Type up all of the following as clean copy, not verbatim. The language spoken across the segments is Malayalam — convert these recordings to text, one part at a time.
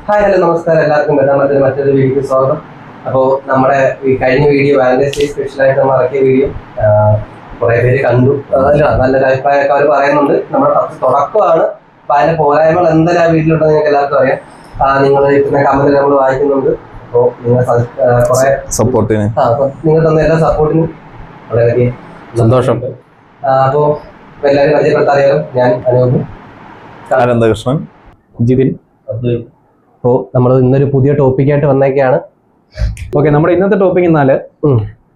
ഹായ് ഹലോ നമസ്കാരം എല്ലാവർക്കും രണ്ടാമത്തെ മറ്റൊരു വീഡിയോക്ക് സ്വാഗതം. അപ്പോൾ നമ്മുടെ ഈ കഴിഞ്ഞ വീഡിയോ വാലന്റൈൻസ് ഡേ സ്പെഷ്യലായിട്ട് നമ്മൾ ഇറക്കിയ വീഡിയോ കുറെ പേര് കണ്ടു. നല്ലൊരു അഭിപ്രായമൊക്കെ അവർ പറയുന്നുണ്ട്. നമ്മുടെ ഫസ്റ്റ് തുടക്കമാണ്. അപ്പോൾ അതിന്റെ പോരായ്മകൾ എന്തായാലും ആ വീട്ടിലുണ്ടെന്ന് നിങ്ങൾക്ക് എല്ലാവർക്കും അറിയാം. നിങ്ങൾ ഇട്ടുന്ന കമന്റ് നമ്മൾ വായിക്കുന്നുണ്ട്. അപ്പോൾ നിങ്ങൾ കുറെ സപ്പോർട്ടിന് നിങ്ങൾ തന്ന എല്ലാ സപ്പോർട്ടിനും വളരെ സന്തോഷം. അപ്പോൾ എല്ലാവരും പരിചയപ്പെടുത്താറിയാലും ഞാൻ അനൂപ്, ആനന്ദകൃഷ്ണൻ, ജിതിൻ. അപ്പോൾ നമ്മൾ ഇന്നൊരു പുതിയ ടോപ്പിക്കായിട്ട് വന്നേക്കാണ്. ഓക്കെ, നമ്മുടെ ഇന്നത്തെ ടോപ്പിക് എന്നാല്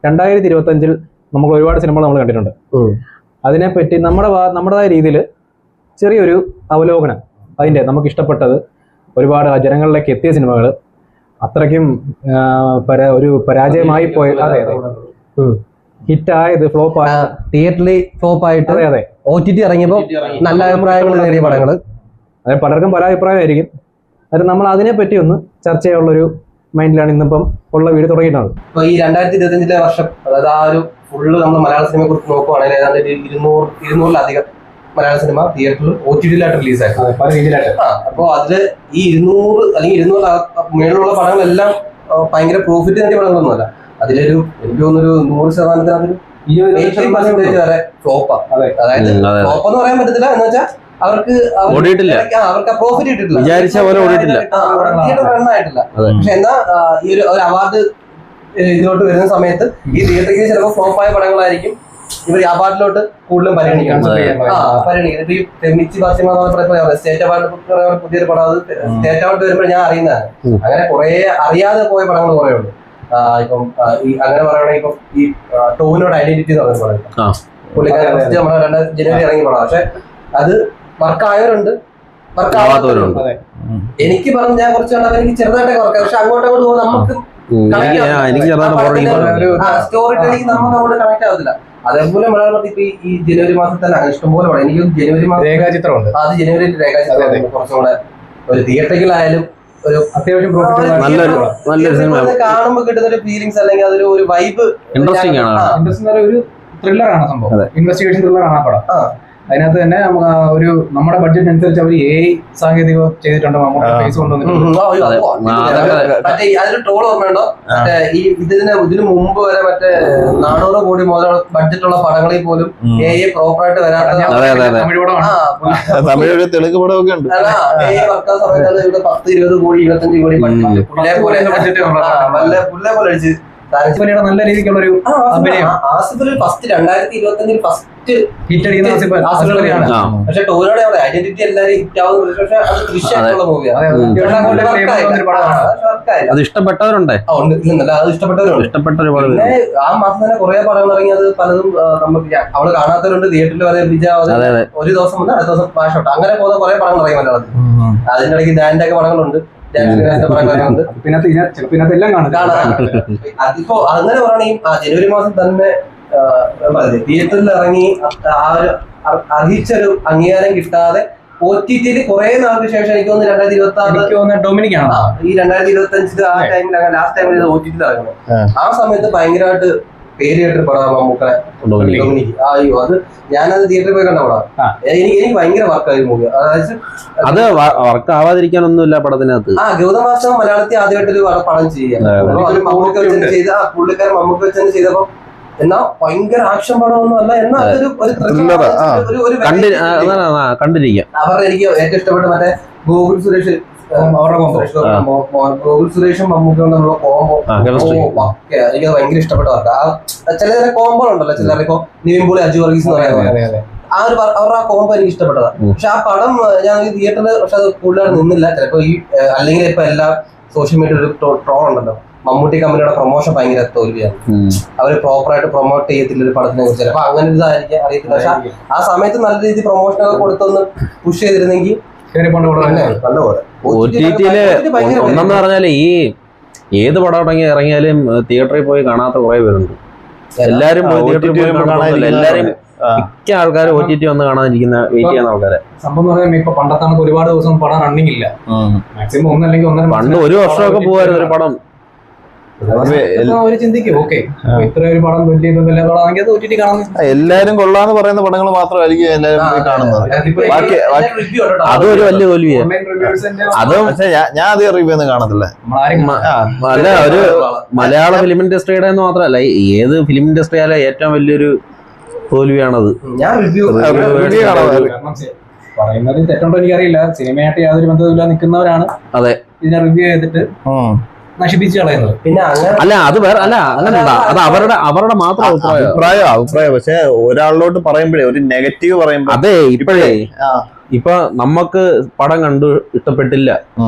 2025 നമുക്ക് ഒരുപാട് സിനിമകൾ നമ്മൾ കണ്ടിട്ടുണ്ട്. അതിനെപ്പറ്റി നമ്മുടേതായ രീതിയിൽ ചെറിയൊരു അവലോകനം, അതിൻ്റെ നമുക്ക് ഇഷ്ടപ്പെട്ടത്, ഒരുപാട് ജനങ്ങളിലേക്ക് എത്തിയ സിനിമകൾ, അത്രയ്ക്കും ഒരു പരാജയമായി പോയ, അതെ ഹിറ്റായത്, ഫ്ലോപ്പ് ആയ, തിയേറ്ററിൽ ഫ്ലോപ്പ് ആയിട്ട് അതെ OTT ഇറങ്ങിയപ്പോൾ നല്ല അഭിപ്രായങ്ങൾ നേടിയ പടങ്ങൾ. അത് പലർക്കും പല അഭിപ്രായമായിരിക്കും. അത് നമ്മൾ അതിനെപ്പറ്റി ഒന്ന് ചർച്ച ചെയ്യാനുള്ളൊരു മൈൻഡിലാണ് ഇന്നിപ്പം ഉള്ള വീഡിയോ തുടങ്ങിയിട്ടുള്ളത്. ഇപ്പോൾ ഈ 2025 വർഷം, അതായത് ആ ഒരു ഫുള്ള് നമ്മൾ മലയാള സിനിമയെ കുറിച്ച് നോക്കുവാണെങ്കിൽ ഏതാണ്ട് 200-200-ലധികം മലയാള സിനിമ തിയേറ്ററിൽ OTT-ലായിട്ട് റിലീസായിരുന്നു പല രീതിയിലായിട്ട്. അപ്പോൾ അതിൽ ഈ 200 അല്ലെങ്കിൽ 200 മേളിലുള്ള പടങ്ങളെല്ലാം ഭയങ്കര പ്രോഫിറ്റ് നേടിയ പടങ്ങളൊന്നുമല്ല. അതിലൊരു എനിക്ക് തോന്നുന്നൊരു 100% 80% വരെ ഫ്ലോപ്പാണ്. അതായത് ഫ്ലോപ്പ് എന്ന് പറയാൻ പറ്റത്തില്ല, എന്ന് വെച്ചാൽ അവർക്ക് പ്രോഫിറ്റ് കിട്ടിയിട്ടില്ല, വിചാരിച്ച പോലെ ഓടിയിട്ടില്ല, റണ്ണായിട്ടില്ല. പക്ഷെ എന്നാ ഈ ഒരു അവാർഡ് ഇതിലോട്ട് വരുന്ന സമയത്ത് ഈ തിയേറ്ററിൽ ചിലപ്പോൾ ഫ്ലോപ്പായ പടങ്ങളായിരിക്കും ഇവർ അവാർഡിലോട്ട് കൂടുതലും പരിഗണിക്കുന്നത്. ഈ മിച്ചി ബാസിമ സ്റ്റേറ്റ് അവാർഡ് പുതിയൊരു പടം, അത് സ്റ്റേറ്റ് അവാർഡ് വരുമ്പോൾ ഞാൻ അറിയുന്നതാണ്. അങ്ങനെ കുറെ അറിയാതെ പോയ പടങ്ങൾ കുറെ ഉണ്ട്. ഇപ്പം ഈ അങ്ങനെ പറയുകയാണെങ്കിൽ ഇപ്പം ഈ ടോവിനോട് ഐഡന്റിറ്റി എന്ന് പറയുന്ന പടം, പുള്ളിക്കാരൻ നമ്മുടെ ജനുവരി ഇറങ്ങിയ പടം. പക്ഷെ അത് വർക്കായവരുണ്ട്, വർക്കാവാത്തവരുണ്ട്. എനിക്ക് പറഞ്ഞു ഞാൻ കുറച്ച് കണ്ടത് എനിക്ക് ചെറുതായിട്ടൊക്കെ വർക്കായി. പക്ഷെ അങ്ങോട്ടങ്ങോട്ട് പോകുമ്പോൾ നമുക്ക് സ്റ്റോറി ടെല്ലിംഗ് നമുക്ക് അങ്ങോട്ട് കണക്ട് ആവത്തില്ല. അതേപോലെ മലയാളത്തിൽ ഇപ്പൊ ഈ ജനുവരി മാസത്തിൽ തന്നെ ഇഷ്ടംപോലെ പടം. എനിക്ക് ജനുവരി മാസം രേഖാചിത്രമുണ്ട്. അത് ജനുവരി രേഖാചിത്രം കുറച്ചും കൂടെ ഒരു തിയേറ്ററിലായാലും ഒരു അത്യാവശ്യം കാണുമ്പോൾ കിട്ടുന്ന ഒരു ഫീലിങ്സ്, അല്ലെങ്കിൽ അതൊരു ഒരു വൈബ് ഇൻട്രസ്റ്റിംഗ് ആണ്. ഒരു ത്രില്ലറാണ് സംഭവം, ഇൻവെസ്റ്റിഗേഷൻ ത്രില്ലറാണ് ആ പടം. അതിനകത്ത് തന്നെ നമുക്ക് ഒരു നമ്മുടെ ബഡ്ജറ്റ് അനുസരിച്ച് അവർ AI സാങ്കേതികം ചെയ്തിട്ടുണ്ട്. ഫേസ് കൊണ്ടുവന്നിട്ടുണ്ട്. അതിന് ട്രോൾ ഓർമ്മയുണ്ടോ? ഇതിന് മുമ്പ് വരെ മറ്റേ 400 കോടി മുതൽ ബഡ്ജറ്റുള്ള പടങ്ങളിൽ പോലും AI പ്രോപ്പറായിട്ട് വരാത്ത തമിഴ് തെലുങ്ക് പടമൊക്കെ ഉണ്ട്. AI വർക്കാ സമയത്ത് ഇവിടെ 10-20 കോടി 25 കോടി ബഡ്ജറ്റ് പുല്ലെ പോലെ അടിച്ച് നല്ല രീതിക്കുള്ള ഒരു അഭിനയം. ആസിഫിൽ ഫസ്റ്റ് 2025 ഫസ്റ്റ് ഹിറ്റ് അടിക്കുന്ന ആസിഫിലാണ്. പക്ഷെ ടോവിനോടെ ഐഡന്റിറ്റി എല്ലാവരും ഹിറ്റ് ആവുന്ന, പക്ഷെ അത് ദൃശ്യമായിട്ടുള്ള മൂവിയാണ്. അത് ഇഷ്ടപ്പെട്ടവരുണ്ടേ, അത് ഇഷ്ടപ്പെട്ടവരുണ്ട്. പിന്നെ ആ മാസം തന്നെ കുറെ പടങ്ങൾ ഇറങ്ങി. അത് പലതും നമുക്ക് അവിടെ കാണാത്തവരുണ്ട്. തിയേറ്ററിൽ വരെ ഒരു ദിവസം വന്ന് അടുത്ത ദിവസം ഫ്ലാഷ് ഔട്ട്, അങ്ങനെ പോകുന്ന കുറെ പടങ്ങൾ ഇറങ്ങി മലയാളത്തിൽ. അതിന്റെ ഇടയ്ക്ക് ഡാൻഡ് ഒക്കെ പടങ്ങളുണ്ട്, പിന്നെ എല്ലാം കാണാം. അതിപ്പോ അങ്ങനെ പറയുകയാണെങ്കിൽ ജനുവരി മാസം തന്നെ തിയേറ്ററിൽ ഇറങ്ങി ആ ഒരു അർഹിച്ചൊരു അംഗീകാരം കിട്ടാതെ OTT-ൽ കുറെ നാൾക്ക് ശേഷം എനിക്ക് തോന്നുന്നു 2026 ഡൊമിനിക്കാണ് ഈ 2025 ആ ടൈമിൽ, ലാസ്റ്റ് ടൈമിൽ OTT-ൽ ഇറങ്ങുന്നത്. ആ സമയത്ത് ഭയങ്കരമായിട്ട് പേര് കേട്ടൊരു പടമാണ് മമ്മൂക്ക ഡൊമിനിക്. അയ്യോ, അത് ഞാനത് തിയേറ്ററിൽ പോയി കണ്ട പടം. എനിക്ക് ഭയങ്കര വർക്കായി മൂവി. അതായത് അത് വർക്ക് ആവാതിരിക്കാനൊന്നുമില്ല പടത്തിനകത്ത്. ഗൗതം വാസുദേവൻ മലയാളത്തിൽ ആദ്യമായിട്ടൊരു പടം ചെയ്യുക, പുള്ളിക്കാരൻ മമ്മൂക്ക വെച്ച് ചെയ്തപ്പോ. എന്നാ ഭയങ്കര ആക്ഷൻ പടമൊന്നും അല്ല, എന്നാ അതൊരു കണ്ടിരിക്കാം. അവരുടെ എനിക്ക് ഏറ്റവും ഇഷ്ടപ്പെട്ട മറ്റേ ഗോകുൽ സുരേഷ്, ഗോകുൽ സുരേഷും മമ്മൂക്കും തമ്മിലുള്ള കോംബോ എനിക്ക് ഭയങ്കര ഇഷ്ടപ്പെട്ട വർക്കാണ്. ചില കോംബോ ഉണ്ടല്ലോ, ചിലർ ഇപ്പൊ നിവിൻപോളി അജു വർഗീസ് എന്ന് പറയുന്നത്, ആ ഒരു അവരുടെ ആ കോംബോ എനിക്ക് ഇഷ്ടപ്പെട്ടതാണ്. പക്ഷെ ആ പടം ഞാൻ തിയേറ്ററിൽ പക്ഷെ അത് കൂടുതലായിട്ട് നിന്നില്ല. ചിലപ്പോ ഈ അല്ലെങ്കിൽ ഇപ്പൊ എല്ലാ സോഷ്യൽ മീഡിയ ഒരു ട്രോൾ ഉണ്ടല്ലോ, മമ്മൂട്ടി കമ്പനിയുടെ പ്രൊമോഷൻ ഭയങ്കര തോൽവിയാണ്, അവർ പ്രോപ്പറായിട്ട് പ്രൊമോട്ട് ചെയ്യത്തില്ല ഒരു പടത്തിനെ കുറിച്ച്. ചിലപ്പോ അങ്ങനെ ഒരു ഇതായിരിക്കും, അറിയത്തില്ല. പക്ഷെ ആ സമയത്ത് നല്ല രീതിയിൽ പ്രൊമോഷൻ ഒക്കെ കൊടുത്തൊന്ന് പുഷ് ചെയ്തിരുന്നെങ്കിൽ OTT-ല് ഒന്നെന്ന് പറഞ്ഞാല് ഈ ഏത് പടം ഇറങ്ങിയാലും തിയേറ്ററിൽ പോയി കാണാത്ത കുറെ പേരുണ്ട്. എല്ലാരും തിയേറ്ററിൽ പോയി കാണാനില്ല, എല്ലാരും മിക്ക ആൾക്കാരും OTT വന്ന് കാണാനിരിക്കുന്ന വെയിറ്റ് ചെയ്യുന്ന ആൾക്കാരെ. സംഭവം എന്ന് പറയുമ്പോൾ ഇപ്പൊ പണ്ടത്താണ് ഒരുപാട് ദിവസം പടം റണ്ണിങ് ഇല്ല, മാക്സിമം ഒന്നല്ലെങ്കിൽ ഒന്നര. പണ്ട് ഒരു വർഷമൊക്കെ പോവായിരുന്നു ഒരു പടം. അവര് ചിന്തിക്കും ഓക്കെ ഇത്ര ഒരു പടം വലിയ പടമാണെങ്കിൽ അത് OTT കാണാൻ. എല്ലാരും കൊള്ളാന്ന് പറയുന്ന പടങ്ങൾ മാത്രമായിരിക്കും എല്ലാരും പോയി കാണുന്നത്. അതും ഒരു വലിയ തോൽവിയാണ്. അതും പക്ഷെ ഞാൻ അധികം റിവ്യൂ ഒന്നും കാണത്തില്ല. അല്ല, ഒരു മലയാള ഫിലിം ഇൻഡസ്ട്രിയുടെ എന്ന് മാത്രമല്ല ഏത് ഫിലിം ഇൻഡസ്ട്രി ആയാലും ഏറ്റവും വലിയൊരു തോൽവിയാണത്. പറയുന്നത് തെറ്റുണ്ടോ എനിക്കറിയില്ല. സിനിമയായിട്ട് യാതൊരു ബന്ധവുമില്ല നിൽക്കുന്നവരാണ് അതെ ഇതിനെ റിവ്യൂ ചെയ്തിട്ട് നശിപ്പിച്ച് കളയുന്നത്. പിന്നെ അങ്ങനെ അല്ല അത് വേറെ അല്ല അങ്ങനെയല്ല, അത് അവരുടെ മാത്രം അഭിപ്രായം. പക്ഷെ ഒരാളിലോട്ട് പറയുമ്പോഴേ ഒരു നെഗറ്റീവ് പറയുമ്പോ അതെ ഇപ്പൊ നമുക്ക് പടം കണ്ടു ഇഷ്ടപ്പെട്ടില്ല,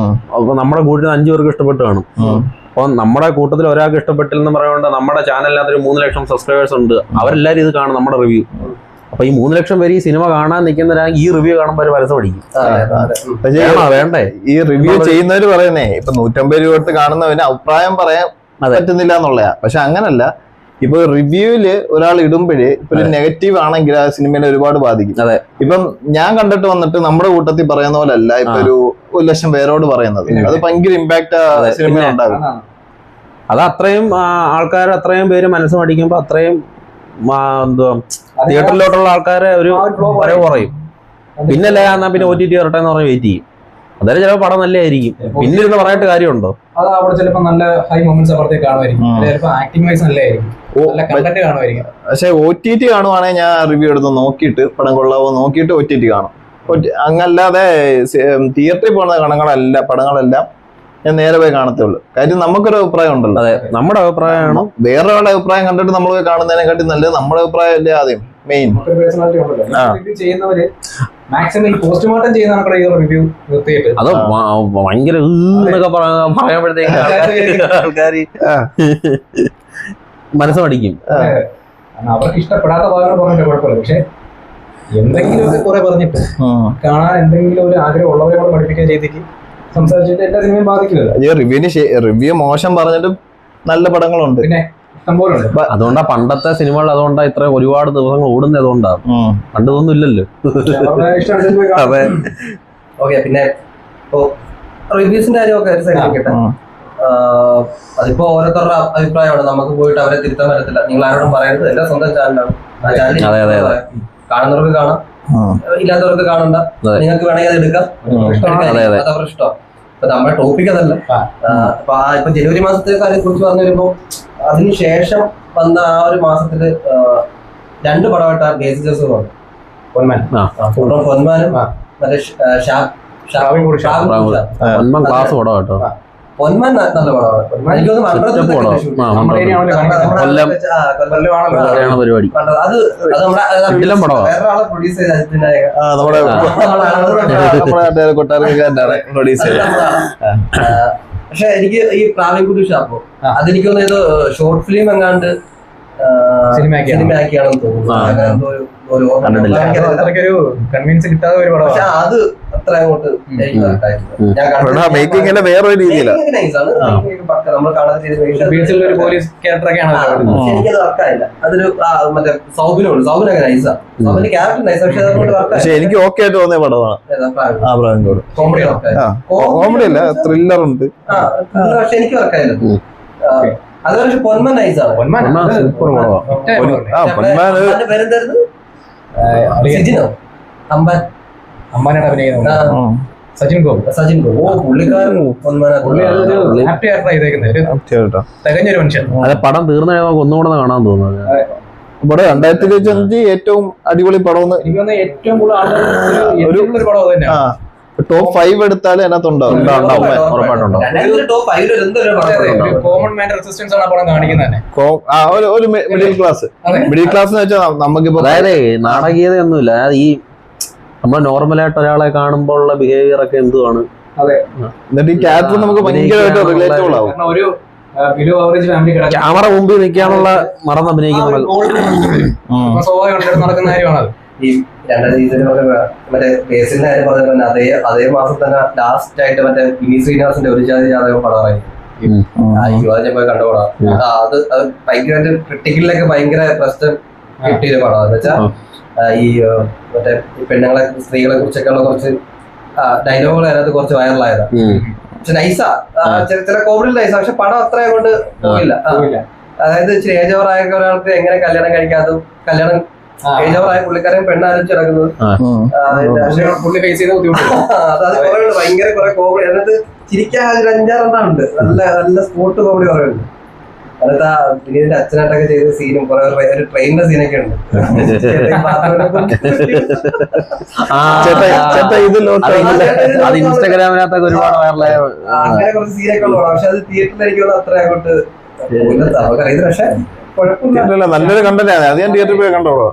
അപ്പൊ നമ്മുടെ കൂട്ടത്തിൽ 5 പേർക്ക് ഇഷ്ടപ്പെട്ടു കാണും. അപ്പൊ നമ്മുടെ കൂട്ടത്തിൽ ഒരാൾക്ക് ഇഷ്ടപ്പെട്ടില്ലെന്ന് പറയുന്നത് നമ്മുടെ ചാനലിനകത്ത് 3 ലക്ഷം സബ്സ്ക്രൈബേഴ്സ് ഉണ്ട്, അവരെല്ലാരും ഇത് കാണും നമ്മുടെ റിവ്യൂ. അപ്പൊ ഈ 3 ലക്ഷം പേര് ഈ സിനിമ കാണാൻ നിൽക്കുന്നവരാണെങ്കിൽ ഈ റിവ്യൂ കാണുമ്പോൾ പരസ്യം പഠിക്കും. വേണ്ടേ ഈ റിവ്യൂ ചെയ്യുന്നവര് പറയുന്നേ ഇപ്പൊ 150 രൂപ കൊടുത്ത് കാണുന്നവന് അഭിപ്രായം പറയാൻ പറ്റുന്നില്ല എന്നുള്ളയാ. പക്ഷെ അങ്ങനല്ല, ഇപ്പൊ റിവ്യൂവില് ഒരാൾ ഇടുമ്പോഴേ ഇപ്പൊ ഒരു നെഗറ്റീവ് ആണെങ്കിൽ ആ സിനിമയെ ഒരുപാട് ബാധിക്കും. അതെ, ഇപ്പം ഞാൻ കണ്ടിട്ട് വന്നിട്ട് നമ്മുടെ കൂട്ടത്തിൽ പറയുന്ന പോലെ അല്ല ഇപ്പൊ ഒരു 1 ലക്ഷം പേരോട് പറയുന്നത്. അത് ഭയങ്കര ഇമ്പാക്ട് ആ സിനിമ ഉണ്ടാകും. അത് അത്രയും ആൾക്കാർ അത്രയും പേര് മനസ്സ് പഠിക്കുമ്പോ അത്രയും എന്തുവാ തിയേറ്ററിലോട്ടുള്ള ആൾക്കാരെ ഒരു വരവ് കുറയും. പിന്നല്ലേ എന്നാ പിന്നെ OTT വരട്ടെ എന്ന് പറഞ്ഞ് വെയിറ്റ് ചെയ്യും. അതായത് ചിലപ്പോൾ പടം നല്ലതായിരിക്കും, പിന്നെ ഇരുന്ന് പറയട്ട് കാര്യമുണ്ടോ? അത് അവിടെ ചിലപ്പോ നല്ല ഹൈ മൊമെന്റ്സ് അപ്പുറത്തേക്ക് കാണുമായിരിക്കും, ചിലപ്പോ ആക്ടിംഗ് വൈസ് നല്ലതായിരിക്കും, നല്ല കണ്ടന്റ് കാണുമായിരിക്കും. പക്ഷെ OTT കാണുവാണെങ്കിൽ ഞാൻ റിവ്യൂ എടുത്ത് നോക്കിയിട്ട് പടം കൊള്ളാവോ നോക്കിയിട്ട് OTT കാണും. അങ്ങല്ലാതെ തിയേറ്ററിൽ പോകുന്ന പടങ്ങളെല്ലാം ഞാൻ നേരെ പോയി കാണത്തുള്ളൂ. കാര്യം നമുക്കൊരു അഭിപ്രായം ഉണ്ടല്ലോ. അതെ, നമ്മുടെ അഭിപ്രായമാണ്. വേറൊരാളുടെ അഭിപ്രായം കണ്ടിട്ട് നമ്മൾ പോയി കാണുന്നതിനെക്കാട്ടി നല്ലത് നമ്മുടെ അഭിപ്രായം അല്ലേ ആദ്യം മെയിൻ. റിവ്യൂ ചെയ്യുന്നവര് മാക്സിമം ഈ പോസ്റ്റ്മോർട്ടം ചെയ്യുന്ന റിവ്യൂ നിർത്തിയിട്ട് അത് ഭയങ്കര പറയുമ്പോഴത്തേക്ക് ആൾക്കാർ മനസ്സ് പഠിക്കും. അവർക്ക് ഇഷ്ടപ്പെടാത്ത ഭാഗങ്ങൾ പറഞ്ഞിട്ട് കുഴപ്പമില്ല, പക്ഷെ എന്തെങ്കിലുമൊക്കെ കുറെ പറഞ്ഞിട്ട് കാണാൻ എന്തെങ്കിലും ഒരു ആഗ്രഹം ഉള്ളവരെ കൂടെ പഠിപ്പിക്കാൻ ചെയ്തിട്ട് സംസാരിച്ചിട്ട് എല്ലാ സിനിമയും ബാധിക്കില്ല. റിവ്യൂ മോശം പറഞ്ഞിട്ടും നല്ല പടങ്ങളുണ്ട്. പിന്നെ ഇഷ്ടംപോലെ ഉണ്ട്. അതുകൊണ്ടാ പണ്ടത്തെ സിനിമകൾ അതുകൊണ്ടാ ഇത്ര ഒരുപാട് ദിവസങ്ങൾ ഓടുന്നത്. അതുകൊണ്ടാണ് പണ്ടതൊന്നും ഇല്ലല്ലോ. അതെ, ഓക്കെ. പിന്നെ ഇപ്പോ റിവ്യൂസിന്റെ കാര്യമൊക്കെ ഒരു സൈഡിൽ കേട്ടെ, അതിപ്പോ ഓരോരുത്തരുടെ അഭിപ്രായമാണ്. നമുക്ക് പോയിട്ട് അവരെ തിരുത്താൻ പറ്റത്തില്ല. നിങ്ങൾ ആരോടും പറയരുത്, എന്റെ സ്വന്തം ചാനലാണ്. ആ ചാനലിൽ കാണുന്നവർക്ക് കാണാം, ഇല്ലാത്തവർക്ക് കാണണ്ട. നിങ്ങൾക്ക് വേണമെങ്കിൽ അത് എടുക്കാം, അതവരുടെ ഇഷ്ടം. ഇപ്പൊ നമ്മുടെ ടോപ്പിക് അതല്ല. ഇപ്പൊ ജനുവരി മാസത്തെ കാര്യം കുറിച്ച് പറഞ്ഞു വരുമ്പോ അതിനുശേഷം വന്ന ആ ഒരു മാസത്തില് 2 പടമായിട്ടാണ് ബേസിക് ജോസഫ് വന്നു. പൊന്മാനും മറ്റേ ക്ലാസ് പടം കേട്ടോ. പൊന്മാൻ നല്ല പടമാണ്. പരിപാടി അത് വേറൊരാളെ പ്രൊഡ്യൂസ് ചെയ്ത പക്ഷെ എനിക്ക് ഈ പ്രാവിൻകുടി ഷാപ്പോ അതെനിക്ക് തോന്നുന്നത് ഷോർട്ട് ഫിലിം എങ്ങാണ്ട് സിനിമയാക്കിയാണെന്ന് തോന്നുന്നു. കൺവിൻസ് കിട്ടാതെ ഒരു പടം. പക്ഷെ അത് അത്ര അങ്ങോട്ട് മേക്കിങ്ങിന്റെ വേറൊരു രീതിയിലാണ്. നമ്മൾ കാണാത്ത പോലീസ് ക്യാരക്ടറൊക്കെയാണ്. എനിക്കത് വർക്കായില്ല. അതൊരു മറ്റേ സൗബിനുണ്ട്. സൗബിനൊക്കെ നൈസാ, സൗബിന്റെ ക്യാരക്ടർ നൈസാ. പക്ഷെ അതുകൊണ്ട് പക്ഷെ എനിക്ക് ഓക്കെ ആയിട്ട് തോന്നിയ പടമാണ് കോമഡി അല്ല, ത്രില്ലർ ഉണ്ട്. പക്ഷെ എനിക്ക് വർക്കായില്ല. അത് പക്ഷെ പൊന്മൻ നൈസാണ്. പേരെന്തായിരുന്നു? സിജിനോ അമ്പാനാണ് അഭിനയിക്കുന്നത്. സച്ചിൻ ഗോപ്. ഓ, പുള്ളിക്കാരൻ തികഞ്ഞൊരു മനുഷ്യൻ. അതെ, പടം തീർന്ന ഒന്നുകൂടെ കാണാൻ തോന്നുന്നത്. ഇവിടെ 2025 ഏറ്റവും അടിപൊളി പടം ഏറ്റവും കൂടുതൽ പടം തന്നെ. ടോപ്പ് 5 എടുത്താലും അതിനകത്തുണ്ടാവും. കോമൺ മാൻ റെസിസ്റ്റൻസ് ആണ് പടം കാണിക്കുന്നത് തന്നെ. ഒരു മിഡിൽ ക്ലാസ് എന്ന് വെച്ചാൽ നമുക്കിപ്പോ അതായത് നാടകീയതയൊന്നുമില്ല. ഈ നമ്മൾ നോർമലായിട്ട് ഒരാളെ കാണുമ്പോൾ ഉള്ള ബിഹേവിയർ ഒക്കെ എന്തുവാണ്. എന്നിട്ട് ഈ ക്യാരക്ടർ നമുക്ക് ഭയങ്കരമായിട്ട് റിലേറ്റബിൾ ആവും. ഒരു ബിലോ ആവറേജ് ഫാമിലി ക്യാമറ മുമ്പിൽ നിൽക്കാനുള്ള മറന്ന് അഭിനയിക്കുന്ന സ്വാഭാവികം നടക്കുന്ന കാര്യമാണ്. ഈ 2000 മറ്റേ ബേസിന്റെ കാര്യം പറഞ്ഞ തന്നെ അതേ മാസം തന്നെ ലാസ്റ്റ് ആയിട്ട് മറ്റേ വിനി ശ്രീനിവാസിന്റെ ഒരു ജാതി ജാതകം പടമായി. യുവജന പോയി കണ്ടുപോടാ. അത് ഭയങ്കരമായിട്ട് ക്രിട്ടിക്കലിലൊക്കെ ഭയങ്കര പ്രശ്നം കിട്ടിയൊരു പടം. എന്ന് വെച്ചാൽ ഈ മറ്റേ പെണ്ണുങ്ങളെ സ്ത്രീകളെ കുറിച്ചൊക്കെ ഉള്ള കുറച്ച് ഡയലോഗുകൾ അതിനകത്ത് കുറച്ച് വൈറലായതാണ്. പക്ഷെ നൈസാ, ചില കോമഡി നൈസാ, പക്ഷെ പടം അത്ര കൊണ്ട് പോയില്ല. അതായത് ഇച്ചിരി ഏജ് ഓവർ ആയ ഒരാൾക്ക് എങ്ങനെ കല്യാണം കഴിക്കാതും, കല്യാണം ഏജ് ഓവർ ആയ പുള്ളിക്കാരൻ പെണ്ണാലോചിച്ച് കിടക്കുന്നത്, പുള്ളി ഫേസ് ചെയ്ത ബുദ്ധിമുട്ട് അത് കുറെ ഉണ്ട്. ഭയങ്കര കുറെ കോമഡി, അതിനകത്ത് ചിരിക്കാൻ 5-6 ഉണ്ട്. നല്ല നല്ല സ്പോട്ട് കോമഡി കുറെ ഉണ്ട്. അതിനകത്ത് ആ വിനീതിന്റെ അച്ഛനായിട്ടൊക്കെ ചെയ്ത സീനും കുറെ ഒരു ട്രെയിനിന്റെ സീനൊക്കെ ഉണ്ട്. അത് ഇൻസ്റ്റാഗ്രാമിനകത്തൊക്കെ ഒരുപാട് വൈറലായ അങ്ങനെ കുറച്ച് സീനൊക്കെ ഉള്ളതാണ്. പക്ഷെ അത് തിയേറ്ററിൽ എനിക്ക് അത്ര അങ്ങോട്ട് നമുക്കറിയത്. പക്ഷെ കുഴപ്പമില്ല, നല്ലൊരു കണ്ടന്റ് ആണ്. അത് ഞാൻ തിയേറ്ററിൽ പോയി കണ്ടോളൂ.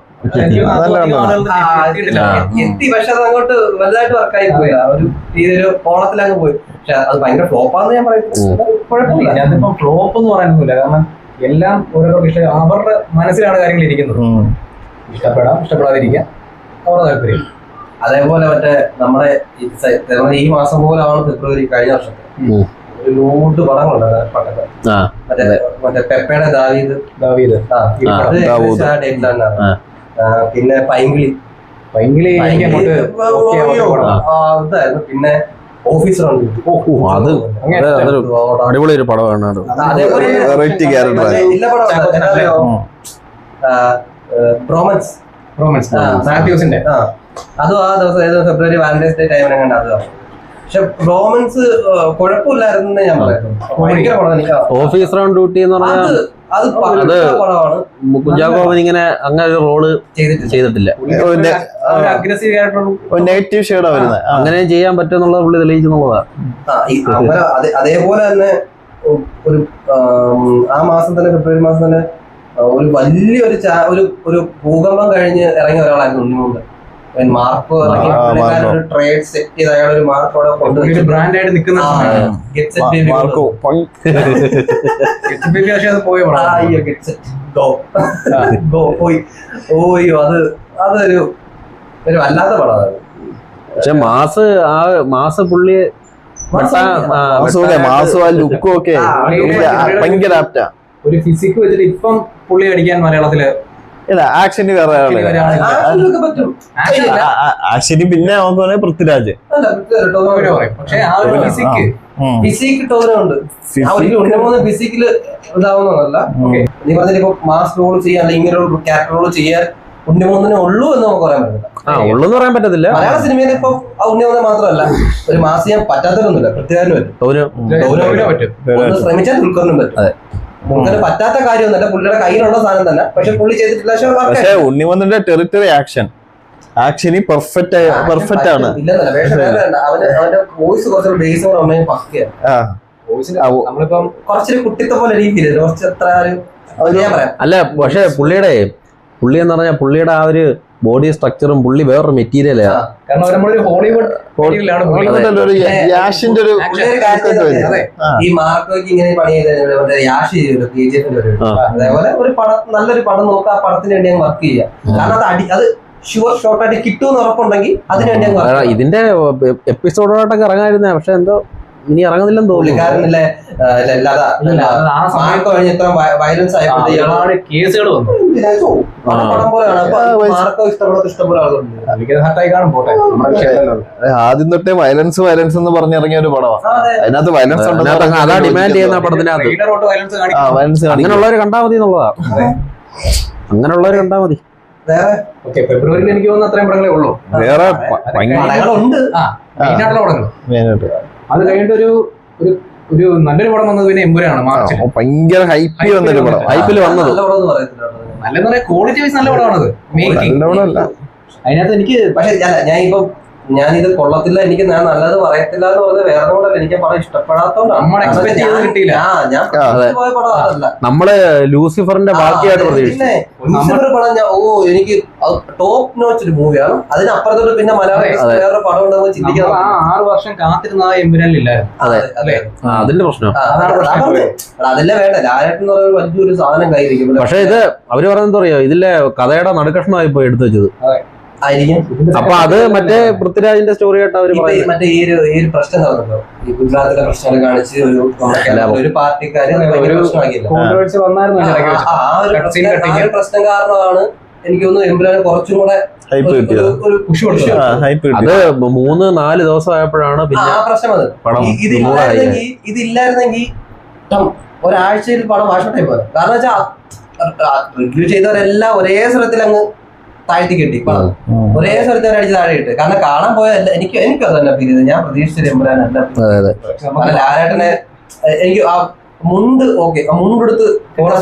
എത്തി, പക്ഷെ അത് അങ്ങോട്ട് വലുതായിട്ട് വർക്കായി പോയി. ഒരു രീതിയിൽ ഓണത്തിലങ്ങ് പോയി. പക്ഷെ അത് ഭയങ്കര ഫ്ലോപ്പാന്ന് ഞാൻ പറയുന്നത്. കുഴപ്പമില്ല, അതിപ്പോ ഫ്ലോപ്പ് എന്ന് പറയാനൊന്നുമില്ല. കാരണം എല്ലാം ഓരോരുത്തർക്ക് ഇഷ്ടം, അവരുടെ മനസ്സിലാണ് കാര്യങ്ങൾ ഇരിക്കുന്നത്. ഇഷ്ടപ്പെടാം, ഇഷ്ടപ്പെടാതിരിക്കാം, അവരുടെ താല്പര്യം. അതേപോലെ മറ്റേ നമ്മുടെ ഈ മാസം പോലാണ് ഫെബ്രുവരി കഴിഞ്ഞ വർഷത്തെ ഒരു ലോഡ് പടങ്ങളുണ്ട് പണ്ടൊക്കെ. മറ്റേ പെപ്പയുടെ ദാവീദ്, പിന്നെ പൈങ്കിളി ഇതായിരുന്നു. പിന്നെ ഓഫീസറുണ്ട്, അത് അടിപൊളി ഒരു പടമാണ്. അതേപോലെ മാത്യൂസിന്റെ അതും ആ ദിവസം ഫെബ്രുവരി വാലന്റൈൻസ് ഡേ ടൈമിനെ കണ്ട അത്. പക്ഷെ റോമൻസ് കുഴപ്പമില്ലായിരുന്നു ഞാൻ പറയുന്നു. ഭയങ്കര പടം. ഓഫീസർ ഓൺ ഡ്യൂട്ടി എന്ന് പറഞ്ഞാൽ അത് പടമാണ്. കുഞ്ചാക്കോ ഇങ്ങനെ അങ്ങനെ ഒരു റോള് ചെയ്തിട്ടില്ല. നെഗറ്റീവ് ഷെയ്ഡാ വരുന്നത്. അങ്ങനെ ചെയ്യാൻ പറ്റുമെന്നുള്ളത് പുള്ളി തെളിയിച്ചെന്നുള്ളതാണ്. അതേപോലെ തന്നെ ഒരു ആ മാസം തന്നെ ഫെബ്രുവരി മാസം തന്നെ ഒരു വലിയൊരു ഒരു ഭൂകമ്പം കഴിഞ്ഞ് ഇറങ്ങിയ ഒരാളായിരുന്നു ഉണ്ണിമുണ്ട്. മാർക്ക് ഒരു ട്രേഡ് സെറ്റ് ചെയ്ത് അയാൾ ഒരു മാർക്ക് അവിടെ കൊണ്ടുപോയി ബ്രാൻഡായിട്ട് നിൽക്കുന്ന അതൊരു വല്ലാത്ത പടമാണ്. പക്ഷെ മാസ് പുള്ളി ലുക്കും ഒക്കെ ഭയങ്കര ആപ്റ്റാ. ഒരു ഫിസിക് വെച്ചിട്ട് ഇപ്പം പുള്ളി അടിക്കാൻ മലയാളത്തില് ആക്ഷന് വേറെ ആക്ഷന് പിന്നെ നമുക്ക് പൃഥ്വിരാജ്. പക്ഷെ ആ ഒരു ഫിസിക് ടോനുണ്ട്. ഫിസിക്കില് ഇതാവുന്നതല്ല. നീ പറഞ്ഞിപ്പോ മാസ് റോൾ ചെയ്യാൻ അല്ലെങ്കിൽ ഇങ്ങനെ ഒരു ക്യാരക്ടർ റോൾ ചെയ്യാൻ ഉണ്ണിമൂന്നിനെ ഉള്ളൂ എന്ന് നമുക്ക് പറയാൻ പറ്റത്തില്ല. മലയാള സിനിമയിൽ ഇപ്പൊ ഉണ്ണിമൂന്നിനെ മാത്രമല്ല ഒരു മാസ് ചെയ്യാൻ പറ്റാത്തതൊന്നുമില്ല. പൃഥ്വിരാജിന് പറ്റും, ശ്രമിച്ചാൽ ദുൽഖറിനും പറ്റും. ദുൽഖറിന് പറ്റാത്ത കാര്യമൊന്നുമല്ല, പുള്ളിയുടെ കയ്യിലുള്ള സാധനം തന്നെ. പക്ഷെ പുള്ളി ചെയ്തിട്ടില്ല. പക്ഷെ ഉണ്ണിമൂന്നിന്റെ ടെറിട്ടറി ആക്ഷന് പെർഫെക്റ്റ് ആണ്. അവന്റെ വോയിസ് കുറച്ച് ബേസ് കൂടെ പക്കയാണ്. നമ്മളിപ്പം കുറച്ചൊരു കുട്ടിത്തെ പോലെ രീതിയില്ല, കുറച്ച് എത്ര ഞാൻ പറയാം. അല്ല, പക്ഷെ പുള്ളി എന്ന് പറഞ്ഞാൽ പുള്ളിയുടെ ആ ഒരു ബോഡി സ്ട്രക്ചറും പുള്ളി വേറൊരു മെറ്റീരിയലാണ്. ഈ മാർക്കോയ്ക്ക് ഇങ്ങനെ പണി ചെയ്ത് യാഷ് ചെയ്തല്ലോ KGF-ന്റെ അതേപോലെ ഒരു പടം, നല്ലൊരു പടം നോക്കുക, ആ പടത്തിന് വേണ്ടി അങ്ങ് വർക്ക് ചെയ്യുക. കാരണം അത് ഷുവർ ഷോർട്ട് ആയിട്ട് കിട്ടുമെന്ന് ഉറപ്പുണ്ടെങ്കിൽ അതിന് വേണ്ടി ഇതിന്റെ എപ്പിസോഡോട്ടൊക്കെ ഇറങ്ങാതിരുന്നേ. പക്ഷെ എന്തോ ഇനി ഇറങ്ങുന്നില്ലെന്ന് തോന്നിക്കാരനല്ലേ. വയലൻസ് ആയപ്പോഴത്തെ കേസുകൾ വന്നു. പടം പോലെയാണ്. മാർക്കോ ഇഷ്ടംപോലെ ആളുകളുണ്ട്. ആദ്യം തൊട്ടേ വയലൻസ് എന്ന് പറഞ്ഞിറങ്ങിയ ഒരു പടമാണ്. അതിനകത്ത് വയലൻസ് അതാ ഡിമാൻഡ് ചെയ്യുന്ന പടത്തിനകത്ത്. അങ്ങനെയുള്ളവര് കണ്ടാ മതി എന്നുള്ളതാ. അങ്ങനെയുള്ളവര് കണ്ടാ മതി. ഫെബ്രുവരിയിൽ എനിക്ക് തോന്നുന്നു അത്രയും പടങ്ങളേ ഉള്ളൂ. വേറെ പടങ്ങളുണ്ട്. അത് കഴിഞ്ഞിട്ട് ഒരു നല്ലൊരു പടം വന്നത് പിന്നെ എമ്പുരാണ്. മാർച്ചിൽ ഭയങ്കര ഹൈപ്പിൽ വന്നൊരു പടം. ഹൈപ്പിൽ വന്നത് നല്ലെന്ന് പറയാൻ ക്വാളിറ്റി വൈസ് നല്ല പടമാണത്. അതിനകത്ത് എനിക്ക് പക്ഷെ ഞാനിത് കൊള്ളത്തില്ല, എനിക്ക് ഞാൻ നല്ലത് പറയത്തില്ല എന്ന് പറഞ്ഞത് വേറെ കൊണ്ടല്ല, എനിക്ക് പടം ഇഷ്ടപ്പെടാത്തോണ്ടാണ്. നമ്മള് ലൂസിഫറിന്റെ ബാക്കിയായിട്ട് എനിക്ക് ടോപ്പ് നോച്ച് ഒരു മൂവിയാണ്. അതിനപ്പുറത്തോട്ട് പിന്നെ മലയാളം വേറെ പടം ഉണ്ടെന്ന് ചിന്തിക്കാൻ 6 വർഷം കാത്തിരുന്ന എമ്പുരാനില്ലായിരുന്നു. അതിന്റെ പ്രശ്നം അതല്ലേ വേണ്ട. ലാലേട്ടൻ എന്ന് പറയുന്ന വലിയൊരു സാധനം കയ്യിരിക്കും. പക്ഷെ ഇത് അവര് പറയുന്നത് എന്താ പറയാ, ഇതിലെ കഥയുടെ നടുക്കഷ്ണമായി പോയി എടുത്തു വെച്ചത് ആയിരിക്കും. അപ്പൊ അത് മറ്റേ പൃഥ്വിരാജിന്റെ സ്റ്റോറി ആയിട്ട് അവര് മറ്റേ ഈ ഒരു പ്രശ്നം നടന്നല്ലോ, ഈ ഗുജറാത്തിലെ പ്രശ്നങ്ങൾ കാണിച്ച് ഒരു പാർട്ടിക്കാര് പ്രശ്നമാക്കിയില്ല. ആ ഒരു പ്രശ്നം കാരണമാണ് എനിക്ക് തോന്നുന്നു എമ്പുരാന് കുറച്ചും കൂടെ ഹൈപ്പ് കിട്ടിയത് ഒരു പുഷ് കൊടുത്തു. ഹൈപ്പ് അത് കിട്ടിയത് 3-4 ദിവസം ആയപ്പോഴാണ് ആ പിന്നെ പ്രശ്നം അത്. പടം ഇതില്ലായിരുന്നെങ്കിൽ ഒരാഴ്ചയിൽ പടം വാഷൗട്ടായി പോയത്. കാരണം വെച്ചാൽ റിവ്യൂ ചെയ്തവരെല്ലാം ഒരേ സ്വരത്തിൽ അങ്ങ് താഴ്ത്തി കെട്ടി പടം ഒരേ സ്വരത്തിൽ അവരടിച്ച് താഴെ ഇട്ട്. കാരണം കാണാൻ പോയ എനിക്കും അത് തന്നെ ഫീൽ ചെയ്തത്. ഞാൻ പ്രതീക്ഷിച്ചത് എമ്പുരാനല്ല. ലാലേട്ടനെ എനിക്ക് ആ മുണ്ട് മുണ്ടെടുത്ത്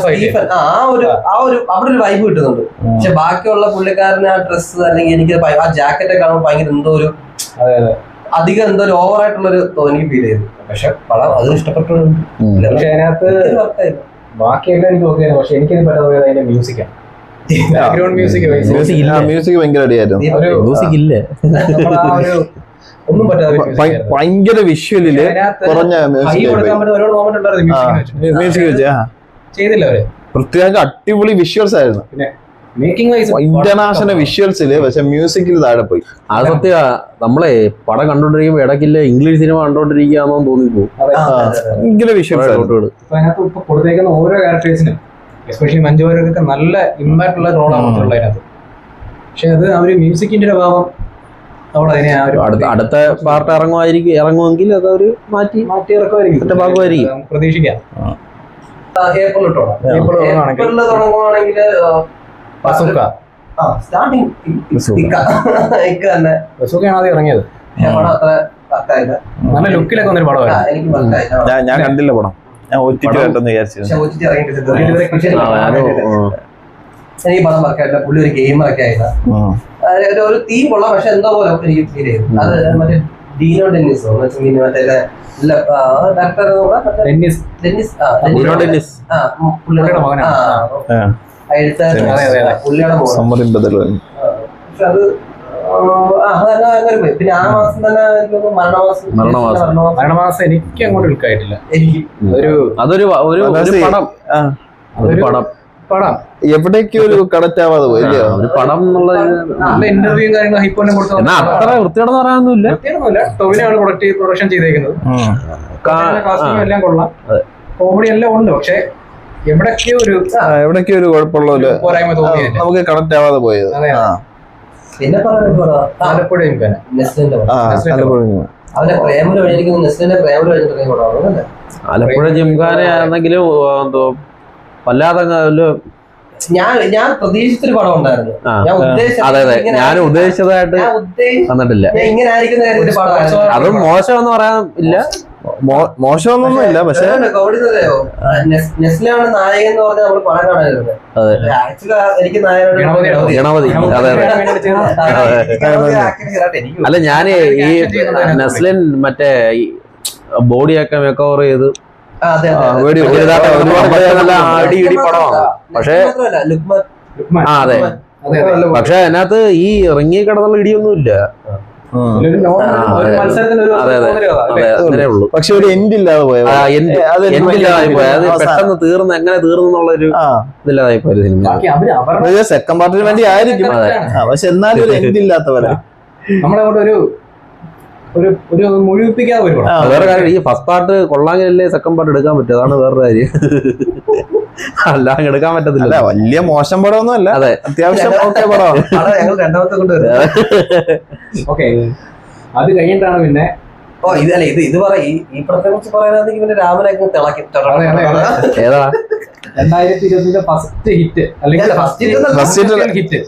സ്റ്റീഫൻ ആ ഒരു അവിടെ ഒരു വൈബ് കിട്ടുന്നുണ്ട്. പക്ഷെ ബാക്കിയുള്ള പുള്ളിക്കാരന് ആ ഡ്രസ്സ് അല്ലെങ്കിൽ എനിക്ക് ആ ജാക്കറ്റ് ഒക്കെ കാണുമ്പോൾ ഭയങ്കര എന്തോ ഒരു അധികം എന്തോ ഒരു ഓവർ ആയിട്ടുള്ളൊരു എനിക്ക് ഫീൽ ചെയ്തു. പക്ഷെ പടം അത് ഇഷ്ടപ്പെട്ടുണ്ട്. പക്ഷെ അതിനകത്ത് ബാക്കിയെല്ലാം എനിക്ക് ഓക്കെ ആയിരുന്നു. പക്ഷെ എനിക്കത് പറ്റാതെ അതിന്റെ മ്യൂസിക്കാണ്. ബാക്ക്ഗ്രൗണ്ട് മ്യൂസിക് മ്യൂസിക് ഭയങ്കര അടിയായിരുന്നു. മ്യൂസിക് ഇല്ല, ഒന്നും പറ്റാതെ ഭയങ്കര വിഷ്വലില് കുറഞ്ഞ മ്യൂസിക് വെച്ച് ചെയ്തില്ല അവര്. പ്രത്യേക അടിപൊളി വിഷ്വൽസ് ആയിരുന്നു. മേക്കിംഗ് വൈസ് ഇന്റർനാഷണൽ വിഷ്വൽസില് പക്ഷെ മ്യൂസിക്കിൽ താഴെ പോയി. അത് സത്യ. നമ്മളെ പടം കണ്ടോണ്ടിരിക്കുമ്പോ ഇടയ്ക്കില്ല ഇംഗ്ലീഷ് സിനിമ കണ്ടോണ്ടിരിക്കുകയാണോ തോന്നിപ്പോകും. ഭയങ്കര വിഷ്വൽസ് ആയിരുന്നു. അതിനകത്ത് ഇപ്പൊ കൊടുത്തേക്കുന്ന ഓരോ ക്യാരക്ടേഴ്സിനും എസ്പെഷ്യലി മഞ്ജു വാര്യർക്കൊക്കെ നല്ല ഇമ്പാക്ട് ഉള്ള റോളാണ് അതിനകത്ത്. പക്ഷെ അത് അവര് മ്യൂസിക്കിന്റെ ഒരു ഭാവം അവിടെ അതിനെ അടുത്ത പാർട്ട് ഇറങ്ങുമെങ്കിൽ അത് ഒരു മാറ്റി ഇറക്കുമായിരിക്കും. ഭാഗമായിരിക്കും പ്രതീക്ഷിക്കാം. ഏപ്രിൽ തുടങ്ങുവാണെങ്കിൽ സ്റ്റാർട്ടിങ് തന്നെ ബസൂക്കയാണ് ആദ്യം ഇറങ്ങിയത്. പടം അത്ര വർക്കായില്ല. നല്ല ലുക്കിലൊക്കെ വന്നൊരു പടമായിരുന്നു. എനിക്ക് വർക്കായില്ല. ഞാൻ കണ്ടില്ല പടം. ഞാൻ ഒറ്റിട്ട് കേട്ടെന്ന് വിചാരിച്ചിരുന്നു. എനിക്ക് പടം വർക്കായില്ല. പുള്ളി ഒരു ഗെയിമറൊക്കെ ആയില്ല. ഒരു തീം കൊള്ളാം. പക്ഷെ എന്തോ പോലെ എനിക്ക് ഫീൽ ചെയ്തു. അത് മറ്റേ ഡീനോ ഡെന്നിസോ മറ്റേ പുള്ളിയുടെ മോനാണ്. പക്ഷെ അത് പിന്നെ ആ മാസം തന്നെ മരണമാസം എനിക്ക് അങ്ങോട്ട് എടുക്കായിട്ടില്ല. അതൊരു പടം എവിടേക്കും ഒരു കണക്ട് ആവാതെ പോയി. ഒരു പടം എന്നുള്ള നല്ല ഇന്റർവ്യൂയും കാര്യങ്ങളും ഹിപ്പോനെ കൊടുത്തു. അത്ര വൃത്തിയാണെന്ന് പറയാനൊന്നുമില്ല. ടോവിനാണ് പ്രൊഡക്ഷൻ ചെയ്തേക്കുന്നത്. കാസ്റ്റിംഗ് എല്ലാം കൊള്ളാം, കോമഡി എല്ലാം ഉണ്ട്. പക്ഷെ എവിടേക്കോ ഒരു കുഴപ്പമുള്ള പോരായ്മ തോന്നിയില്ല. നമുക്ക് കണക്ട് ആവാതെ പോയത്. പിന്നെ ആലപ്പുഴയും ആലപ്പുഴ ജിംഖാന ആണെങ്കിലും എന്തോ വല്ലാതെ ഞാൻ പ്രതീക്ഷിച്ചൊരു പടം ഉണ്ടായിരുന്നു. അതെ ഞാൻ ഉദ്ദേശിച്ചതായിട്ട് വന്നിട്ടില്ല. ഇങ്ങനെ ആയിരിക്കുന്ന അതും മോശമെന്ന് പറയാൻ ഇല്ല, മോശമൊന്നും ഇല്ല. പക്ഷെ നെസ്ലിയാണ് നായകൻ എന്ന് പറഞ്ഞാൽ നമ്മൾ പടം കാണരുത്. എനിക്ക് ഗണപതി. അതെ അല്ല ഞാന് ഈ നെസ്ലിൻ മറ്റേ ബോഡിയൊക്കെ മേക്കോവർ ചെയ്ത് അടി പടമാണ്. പക്ഷെ അതെ, പക്ഷെ അതിനകത്ത് ഈ ഇറങ്ങി കിടന്നുള്ള ഇടിയൊന്നും ഇല്ല. പക്ഷെ ഒരു എൻഡ് ഇല്ലാതെ പോയത്. പെട്ടെന്ന് തീർന്ന് എങ്ങനെ തീർന്നുള്ളൊരു ഇതില്ലാതായി പോയത് സിനിമ. സെക്കൻഡ് പാർട്ടിന് വേണ്ടി ആയിരിക്കും, പക്ഷെ എന്നാലും ഒരു എൻഡ് ഇല്ലാത്ത പോലെ നമ്മളങ്ങോട്ട് ഒരു മുഴുവിപ്പിക്കാതെ വരും. വേറെ കാര്യം, ഈ ഫസ്റ്റ് പാർട്ട് കൊള്ളാമെങ്കിലല്ലേ സെക്കൻഡ് പാർട്ട് എടുക്കാൻ പറ്റും. അതാണ് വേറൊരു കാര്യം. അല്ലാതെ എടുക്കാൻ പറ്റത്തില്ല. വലിയ മോശം പടമൊന്നും അല്ല, അതെ അത്യാവശ്യം ഓക്കെ പടമാണ്. ഞങ്ങൾ രണ്ടാമത്തെ കൊണ്ടുവരും. ഓക്കെ, അത് കഴിഞ്ഞിട്ടാണ് പിന്നെ ഇത് പറയും. ഈ പടത്തെ കുറിച്ച് പറയാനാണെങ്കിൽ പിന്നെ രാമനൊക്കെ തിളക്കി. ഏതാ 2020 ഫസ്റ്റ് ഹിറ്റ് അല്ലെങ്കിൽ ഹിറ്റ്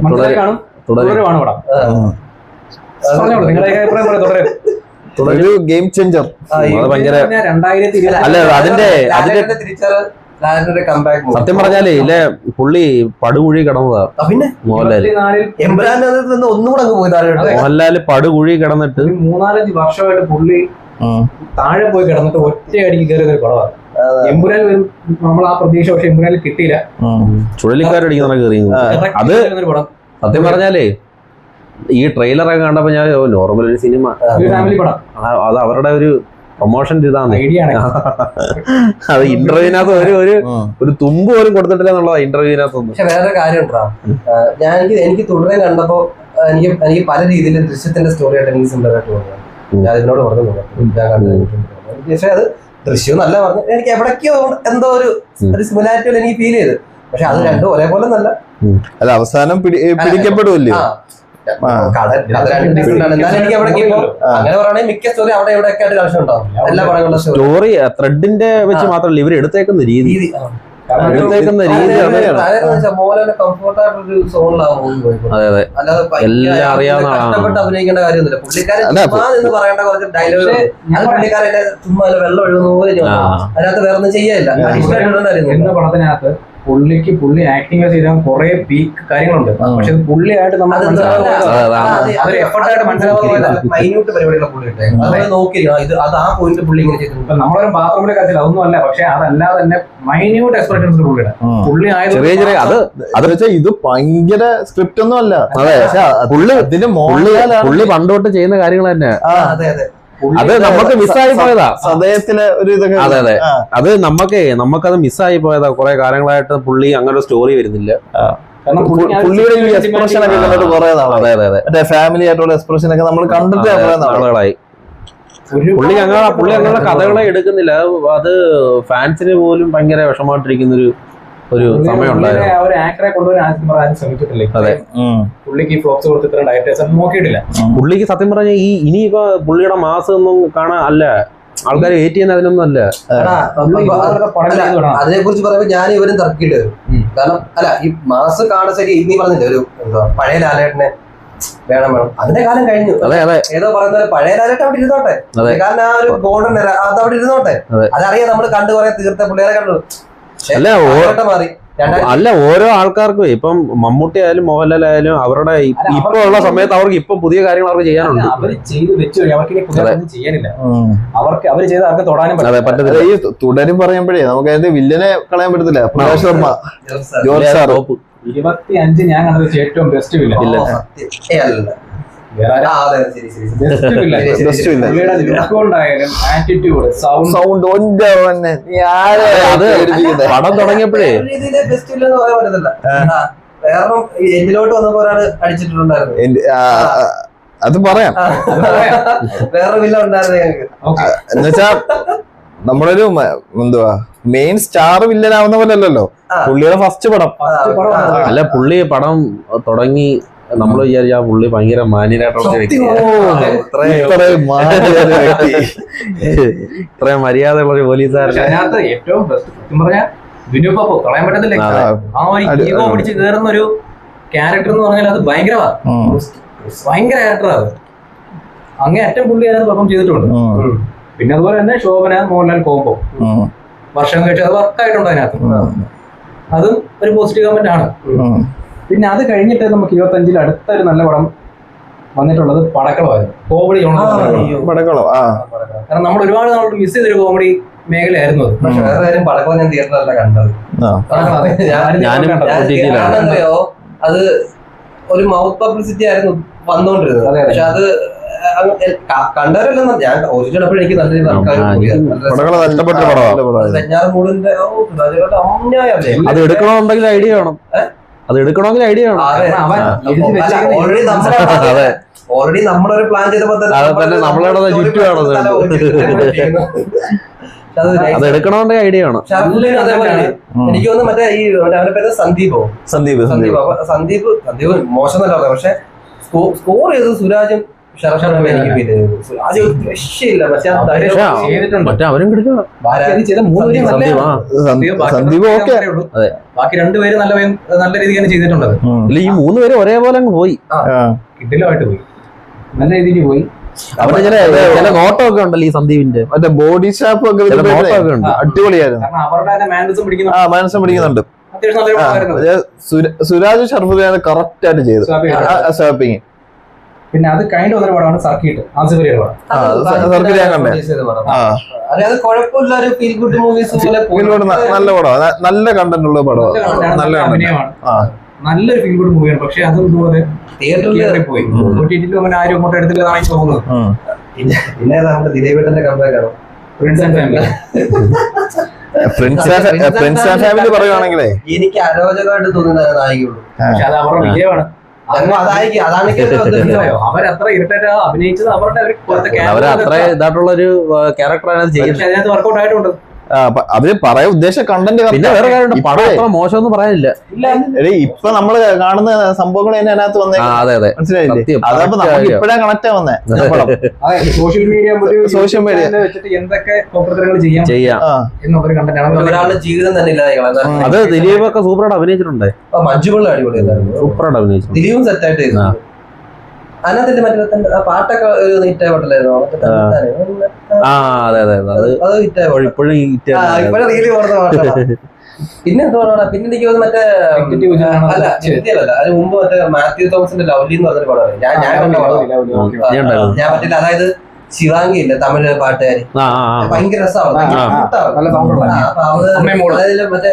മനസ്സിലാക്കാണ്. തുടരുവാണ് പടം. നിങ്ങളുടെ അഭിപ്രായം പറയാം. ഒരു ഗെയിം ചേഞ്ചർ. ഭയങ്കര 2020 അല്ല അതിന്റെ സത്യം പറഞ്ഞാലേ ഇല്ലേ പുള്ളി പടുകുഴി കിടന്നതാ. മോഹൻലാല് പടുകുഴി കിടന്നിട്ട് 3-4 വർഷമായിട്ട് പുള്ളി താഴെ പോയി കിടന്നിട്ട് ഒറ്റയടിക്ക് കയറിയ ഒരു പടമാണ് എമ്പുരാൻ. നമ്മൾ ആ പ്രതീക്ഷ പക്ഷെ എമ്പുരാനിൽ കിട്ടിയില്ല. ചുഴലിക്കാരടിക്കുന്ന കയറി. അത് സത്യം പറഞ്ഞാലേ ഈ ട്രെയിലറൊക്കെ കണ്ടപ്പോ ഞാൻ നോർമൽ ഒരു സിനിമ, ഫാമിലി പടം, അത് അവരുടെ ഒരു പ്രൊമോഷൻ ഇതാണ്. അത് ഇന്റർവ്യൂവിനകത്ത് ഒരു തുമ്പ് പോലും കൊടുത്തിട്ടില്ല എന്നുള്ളതാ ഇന്റർവ്യൂവിനകത്തൊന്നും. പക്ഷെ വേറൊരു കാര്യം ഉണ്ടാ, എനിക്ക് തുടരെ കണ്ടപ്പോ എനിക്ക് പല രീതിയിലും ദൃശ്യത്തിന്റെ സ്റ്റോറി ആയിട്ട് എനിക്ക് സിമിലർ ആയിട്ട് തോന്നുന്നു. ഞാൻ ഇതിനോട് പറഞ്ഞു. പക്ഷെ അത് ദൃശ്യം നല്ല പറഞ്ഞു, എനിക്ക് എവിടേക്കോ എന്തോ ഒരു സിമിലാരിറ്റി എനിക്ക് ഫീൽ ചെയ്ത്. പക്ഷെ അത് രണ്ടും ഒരേപോലെ നല്ല അല്ല അവസാനം പിടിക്കപ്പെടുമല്ലോ. എനിക്ക് എവിടേക്ക് അങ്ങനെ പറയുകയാണെങ്കിൽ മിക്ക സ്റ്റോറി അവിടെ എവിടെയൊക്കെ ആയിട്ട് കളക്ഷൻ ഉണ്ടാവും. എല്ലാ പടങ്ങളുടെ സ്റ്റോറി ത്രെഡിന്റെ വെച്ച് മാത്രമല്ല ഇവർ എടുത്തേക്കുന്ന രീതി എടുത്തേക്കുന്ന രീതി മോഹൻലാലിന്റെ കംഫോർട്ടായിട്ടൊരു സോണിലാവും. അതെ അതെ എല്ലാം അറിയാവുന്ന കഷ്ടപ്പെട്ട് അഭിനയിക്കേണ്ട കാര്യമൊന്നുമില്ല. പുള്ളിക്കാരൻ ചുമ്മാ എന്ന് പറയേണ്ട കുറച്ച് ഡയലോഗ് അത് പുള്ളിക്കാരന്റെ ചുമ്മാ വെള്ളം ഒഴുകുന്ന പോലെ അതിനകത്ത് വേറെ ഒന്നും ചെയ്യല്ല. എന്ന പടത്തിനകത്ത് പുള്ളി ആക്ടിങ് ചെയ്ത കുറെ പീക്ക് കാര്യങ്ങളുണ്ട്. പക്ഷെ പുള്ളിയായിട്ട് നമ്മൾ മൈന്യൂട്ട് പരിപാടികളെ പുള്ളി നോക്കിയിരിക്കണം. ഇത് അത് ആ പോയിന്റ് പുള്ളി ഇങ്ങനെ ചെയ്തിട്ടുണ്ട്. നമ്മളൊരു ബാത്റൂമിലെ കാര്യത്തിൽ അതൊന്നും അല്ല. പക്ഷെ അതല്ലാതെ തന്നെ മൈന്യൂട്ട് എക്സ്പ്രഷൻസ് പുള്ളിയുടെ പുള്ളി ചെറിയ ചെറിയ അത് വെച്ചാൽ ഇത് ഭയങ്കര സ്ക്രിപ്റ്റ് ഒന്നും അല്ല. അതെ പുള്ളി പണ്ടോട്ട് ചെയ്യുന്ന കാര്യങ്ങൾ തന്നെ. അതെ അതെ അത് നമുക്ക് മിസ്സായി പോയതാ സദയത്തിലെ ഒരു ഇതൊക്കെ. അതെ അതെ അത് നമുക്കത് മിസ്സായി പോയതാ. കുറെ കാലങ്ങളായിട്ട് പുള്ളി അങ്ങനെ ഒരു സ്റ്റോറി വരുന്നില്ല. പുള്ളിയുടെ ഈ എക്സ്പ്രഷൻ ഒക്കെ കണ്ടിട്ട് കുറെ നാളായി. അതെ അതെ അതെ മറ്റേ ഫാമിലി ആയിട്ടുള്ള എക്സ്പ്രഷൻ ഒക്കെ നമ്മൾ കണ്ടിട്ട് കുറെ നാളുകളായി. പുള്ളി അങ്ങനെ കഥകളെ എടുക്കുന്നില്ല. അത് ഫാൻസിന് പോലും ഭയങ്കര വിഷമമായിട്ടിരിക്കുന്ന ഒരു സമയം ഉണ്ടായിരുന്നു. ആക്ടറെ കൊണ്ടുവരാൻ ശ്രമിച്ചിട്ടില്ല. അതെ പുള്ളിക്ക് ഫ്ലോപ്സ് കൊടുത്ത് ഇത്ര ഡയറക്ടേഴ്സ് നോക്കിയിട്ടില്ല. പുള്ളിക്ക് സത്യം പറഞ്ഞാൽ ഇനിയിപ്പോ പുള്ളിയുടെ മാസം ഒന്നും കാണാൻ അല്ല ആൾക്കാർ വെയിറ്റ് ചെയ്യുന്ന അതിനൊന്നും അല്ല. അതിനെ കുറിച്ച് പറയുമ്പോൾ ഞാൻ ഇവരും തർക്കിയിട്ട് വരും. കാരണം അല്ല ഈ മാസം കാണാൻ ശരി നീ പറഞ്ഞില്ല ഒരു പഴയ ലാലേട്ടനെ വേണം അതിന്റെ കാലം കഴിഞ്ഞു. അതെ അതെ ഏതോ പറയുന്നത് പഴയ ലാലേട്ടൻ അവിടെ ഇരുന്നോട്ടെ. കാരണം ആ ഒരു ഗോൾഡൻ അത് അവിടെ ഇരുന്നോട്ടെ. അതറിയാം നമ്മൾ കണ്ടു കുറെ തീർത്ത പിള്ളേരെ കണ്ടു. അല്ല ഓരോ ആൾക്കാർക്കും ഇപ്പം മമ്മൂട്ടി ആയാലും മോഹൻലാൽ ആയാലും അവരുടെ ഇപ്പൊ ഉള്ള സമയത്ത് അവർക്ക് ഇപ്പൊ പുതിയ കാര്യങ്ങൾ അവർക്ക് ചെയ്യാനുണ്ട്. അവര് ചെയ്ത് വെച്ചു അവർക്ക് ചെയ്യാനില്ല. അവര് ചെയ്ത് അവർക്ക് തൊടാനും പറ്റത്തില്ല. ഈ തുടരും പറയുമ്പോഴേ നമുക്ക് അതിന്റെ വില്ലനെ കളയാൻ പറ്റത്തില്ല. പ്രകാശ് വർമ്മ, ജോർജ് സാർ 25 ഞാൻ കണ്ടത് ഏറ്റവും ബെസ്റ്റ് വില്ലൻ. സൗണ്ട് പടം തുടങ്ങിയപ്പോഴേ എന്നിലോട്ട് വന്നപ്പോ ഒരാള് അടിച്ചിട്ടുണ്ടായിരുന്നു. അത് പറയാം. വേറെ വില്ല ഉണ്ടായിരുന്നു ഞങ്ങൾക്ക്. എന്നുവെച്ചാ നമ്മളൊരു എന്തുവാ മെയിൻ സ്റ്റാർ വില്ലനാവുന്ന പോലെ അല്ലല്ലോ പുള്ളിയുടെ ഫസ്റ്റ് പടം. അല്ല പുള്ളി പടം തുടങ്ങി നമ്മൾ വിചാരിച്ച പുള്ളി ഭയങ്കര മാന്യനായിട്ടുള്ള ഇത്രയും മര്യാദയുള്ള ഒരു പോലീസുകാരൻ. അതിനകത്ത് ഏറ്റവും പറഞ്ഞാൽ വിനു പപ്പു കളയാൻ പറ്റത്തില്ല. ആ ഒരു ഈഗോ പിടിച്ച് കയറുന്ന ഒരു ക്യാരക്ടർ എന്ന് പറഞ്ഞാൽ അത് ഭയങ്കര ക്യാരക്ടറാണ് അത്. അങ്ങേ അറ്റം പുള്ളി അതിനകത്ത് പെർഫോം ചെയ്തിട്ടുണ്ട്. പിന്നെ അതുപോലെ തന്നെ ശോഭന മോഹൻലാൽ കോംബോ വർഷം കഴിച്ച് അത് വർക്കായിട്ടുണ്ട് അതിനകത്ത്. അതും ഒരു പോസിറ്റീവ് കമന്റ് ആണ്. പിന്നെ അത് കഴിഞ്ഞിട്ട് നമുക്ക് 25 അടുത്തൊരു നല്ല പടം വന്നിട്ടുള്ളത് പടക്കളമായിരുന്നു. കോമഡി പടക്കളം. കാരണം നമ്മൾ ഒരുപാട് നാളോട് മിസ് ചെയ്തൊരു കോമഡി മേഖലയായിരുന്നു അത്. പക്ഷെ വേറെ കാര്യം പടക്കം ഞാൻ തിയേറ്ററിലല്ല കണ്ടത്. ഞാനെന്തറിയോ അത് ഒരു മൗത്ത് പബ്ലിസിറ്റി ആയിരുന്നു വന്നോണ്ടിരുന്നത്. പക്ഷെ അത് കണ്ടവരല്ലെന്ന ഞാൻ ഒറിജിനൽ എനിക്ക് നല്ല രീതിയിൽ അത് എടുക്കണമെന്നുണ്ടെങ്കിൽ ഐഡിയ വേണം. ഓൾറെഡി നമ്മളൊരു പ്ലാൻ ചെയ്തപ്പോ തന്നെ നമ്മളവിടെ ചുറ്റുമാണോ അത് എടുക്കണമെന്നുണ്ടെങ്കിൽ ഐഡിയ വേണം. എനിക്ക് തോന്നുന്നു മറ്റേ ഈ അവരുടെ പേര് സന്ദീപ് മോശം നല്ല പറഞ്ഞു. പക്ഷെ സ്കോർ ചെയ്തത് സുരാജും അവരും ബാക്കി രണ്ടുപേരും നല്ല രീതിക്കാണ് ചെയ്തിട്ടുള്ളത്. ഈ 3 പേര് ഒരേപോലെ അങ്ങ് പോയി, കിടിലമായിട്ട് പോയി, നല്ല രീതിക്ക് പോയി. അവരുടെ ചില നോട്ടമൊക്കെ ഉണ്ടല്ലോ ഈ സന്ദീപിന്റെ മറ്റേ ബോഡി ഷാപ്പ് ഒക്കെ അടിപൊളിയായിരുന്നു. അവരുടെ മാനസം പിടിക്കുന്നുണ്ട്. സുരാജ് ഷർഫുദയാണ് കറക്റ്റ് ആയിട്ട് ചെയ്തു സ്വാപ്പിങ്. പിന്നെ അത് കഴിഞ്ഞ വന്നൊരു പടമാണ് സർക്കിട്ട്. നല്ല പടം, നല്ല കണ്ടന്റ് ഉള്ള പടം, നല്ലൊരു ഫീൽ ഗുഡ് മൂവിയാണ്. പക്ഷെ അത് ഇതുപോലെ തിയേറ്ററിൽ പോയി അങ്ങനെ ആരും അങ്ങോട്ട് എടുത്തില്ലെന്നാണ് എനിക്ക് തോന്നുന്നത്. പിന്നെ നമ്മുടെ ദിലീപേട്ടന്റെ കംബാക്ക് ആണ് friends and family. Friends and family പറയുവാണെങ്കിലേ എനിക്ക് അരോചകമായിട്ട് തോന്നുന്ന നായികയുള്ളൂ. പക്ഷെ അത് അവരുടെ വിജയമാണ്. അതായിരിക്കും അതാണ് അവരത്ര ഇറിറ്റേറ്റ് അഭിനയിച്ചത് അവരുടെ അവരത്ര ഇതായിട്ടുള്ള ഒരു ക്യാരക്ടറാണ് ചെയ്യുന്നത്. അതിനകത്ത് വർക്കൗട്ട് ആയിട്ടുണ്ട്. അവര് പറയാൻ ഉദ്ദേശിച്ച കണ്ടന്റ്. പിന്നെ വേറെ കാര്യം പടം അത്ര മോശമൊന്നും പറയാനില്ല. ഇപ്പൊ നമ്മള് കാണുന്ന സംഭവങ്ങൾ തന്നെ അതിനകത്ത് വന്നേ. അതെ അതെ മനസ്സിലായില്ലേ? അതപ്പോ നമുക്ക് ഇപ്പഴാ കണക്ട് വന്നേ. സോഷ്യൽ മീഡിയ വെച്ചിട്ട് എന്തൊക്കെ ചെയ്യാം എന്നൊക്കെ കണ്ടന്റ്. ഒരാളുടെ ജീവിതം തന്നെ ഇല്ലാതെ അത് ദിലീപൊക്കെ സൂപ്പറായിട്ട് അഭിനയിച്ചിട്ടുണ്ട്. മഞ്ജുപിള്ള അടിപൊളിയായിരുന്നു. സൂപ്പറായിട്ട് അഭിനയിച്ചിട്ടുണ്ട്. ദിലീപും സെറ്റായിട്ട് ചെയ്തു. അതിനകത്തിന്റെ മറ്റേ പാട്ടൊക്കെ ഒരു ഹിറ്റായ പാട്ടല്ലായിരുന്നു. അതെ അതെ അത് അത് ഹിറ്റായ ഇപ്പോഴും ഇപ്പോഴും റീല് കൊടുത്ത പാട്ടാണ്. പിന്നെ എന്തുകൊണ്ടാണ് പിന്നെ എനിക്ക് തോന്നുന്നു മറ്റേ അല്ല ചെത്തിയല്ല അതിന് മുമ്പ് മറ്റേ മാത്യു തോമസിന്റെ ലവ്ലി എന്ന് പറഞ്ഞൊരു പടം ഞാൻ പറ്റില്ല. അതായത് ശിവാംഗി ഇല്ല തമിഴ് പാട്ടുകാരി ഭയങ്കര രസമാണ്. മറ്റേ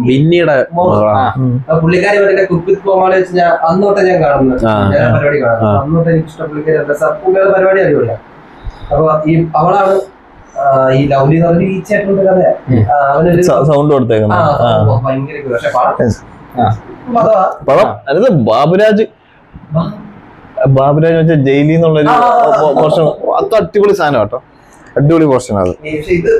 ബിന്നിയുടെ പുള്ളിക്കാരി മറ്റേ കുക്ക് കോമാളി വെച്ച് ഞാൻ അന്നോട്ടെ ഞാൻ കാണുന്നത് പരിപാടി കാണുന്നത്. അന്നോട്ടെ എനിക്ക് ഇഷ്ടം പുള്ളിക്കാരി പരിപാടി അടിപൊളിയാണ്. അപ്പൊ ഈ അവളാണ് ഈ ലവ്ലി എന്ന് പറഞ്ഞ ഈച്ചയായിട്ടുള്ള കഥയാണ്. അവനൊരു സൗണ്ട് കൊടുത്തേക്കുന്നത് ഭയങ്കര പക്ഷെ പടം അത് ബാബുരാജ് വെച്ച ജയിലിൽ നിന്നുള്ളൊരു പോർഷൻ. അത് അടിപൊളി സാധനം കേട്ടോ. അടിപൊളി പോർഷൻ അത്. ഇത്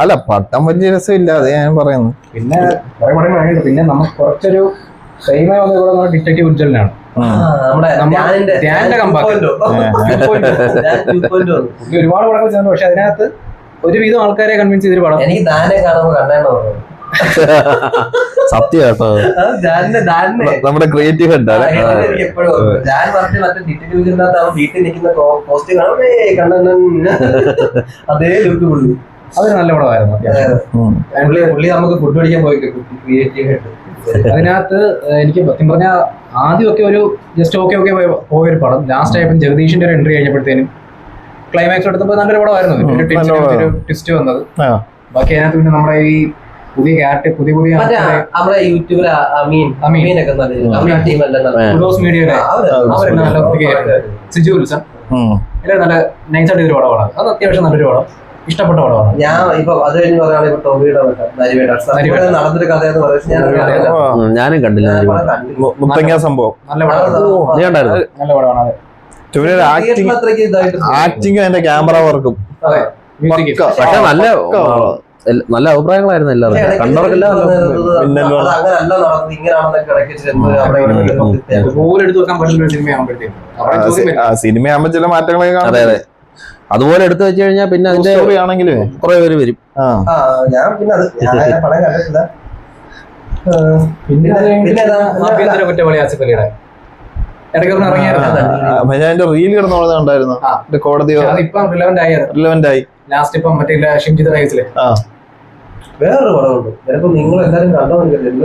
അല്ല പട്ടം വലിയ രസമില്ല അത് ഞാൻ പറയുന്നു. പിന്നെ പിന്നെ നമുക്ക് കുറച്ചൊരു ഡിറ്റക്റ്റീവ് ഉജ്ജലിനാണ് ഒരുപാട് പടങ്ങൾ ചെയ്യുന്നു. പക്ഷെ അതിനകത്ത് ഒരുവിധം ആൾക്കാരെ കൺവിൻസ് ചെയ്തൊരു പടം എനിക്ക് ദാനെ കാണുമ്പോ കണ്ണാണോ സത്യം കേട്ടോ. നമ്മുടെ ക്രിയേറ്റീവ് എപ്പോഴും ഞാൻ പറഞ്ഞ മറ്റേ ഡിറ്റക്റ്റീവ് വീട്ടിൽ നിൽക്കുന്ന പോസ്റ്റ് കാണുമ്പേ കണ്ണ അതേ ലുക്ക് പുള്ളി. അതൊരു നല്ല പടമായിരുന്നു. പുള്ളി നമുക്ക് ഫുഡ് പഠിക്കാൻ പോയിട്ട് ക്രിയേറ്റീവ് ആയിട്ട് അതിനകത്ത് എനിക്ക് സത്യം പറഞ്ഞാൽ ആദ്യമൊക്കെ ഒരു ജസ്റ്റ് ഓക്കെ പോയൊരു പടം. ലാസ്റ്റ് ആയപ്പോൾ ജഗദീഷിന്റെ ഒരു എൻട്രി കഴിഞ്ഞപ്പോഴത്തേനും ക്ലൈമാക്സ് എടുത്തപ്പോൾ നല്ലൊരു പടമായിരുന്നു. ട്വിസ്റ്റ് വന്നത്. ബാക്കി അതിനകത്ത് പിന്നെ നമ്മുടെ ഈ പുതിയ ക്യാരക്ടർ പുതിയ നമ്മുടെ യൂട്യൂബിൽ സിജു വിൽസൺ എല്ലാം നല്ല നൈസായിട്ട് ഒരു പടമാണ്. അത് അത്യാവശ്യം നല്ലൊരു പടം, ഇഷ്ടപ്പെട്ട പടമാണ്. ഞാൻ ഇപ്പൊ അത് കഴിഞ്ഞ് പറയുകയാണെങ്കിൽ ടോബിയുടെ നടന്നൊരു കഥ എന്ന് പറയുന്നത് ഞാനും കണ്ടില്ല. മുത്തങ്ങ സംഭവം നല്ല പടമാണ്. നല്ല പടമാണ്. ആക്ടിങ് അതിന്റെ ക്യാമറ വർക്കും പക്ഷെ നല്ല അഭിപ്രായങ്ങളായിരുന്നു എല്ലാവരും കണ്ടവർക്കെല്ലാം. സിനിമയാകുമ്പോ ചില മാറ്റങ്ങളൊക്കെ. അതെ അതെ അതുപോലെ എടുത്തു വെച്ച് കഴിഞ്ഞാൽ പിന്നെ അതിന്റെ ആണെങ്കിലും കുറെ പേര് വരും. ഞാൻ പിന്നെ പടം കണ്ടിട്ടില്ല. പിന്നെ കുറ്റവാളി ആസിഫലിയുടെ അതിന്റെ റീൽ കിടന്നുണ്ടായിരുന്നു. കോടതി ഇപ്പം റിലവന്റ് ആയി. ലാസ്റ്റ് ഇപ്പം മറ്റേ ഷിംജിത് റൈസിലെ വേറൊരു പടമുണ്ട്. ചിലപ്പോ നിങ്ങൾ എല്ലാരും കണ്ടോ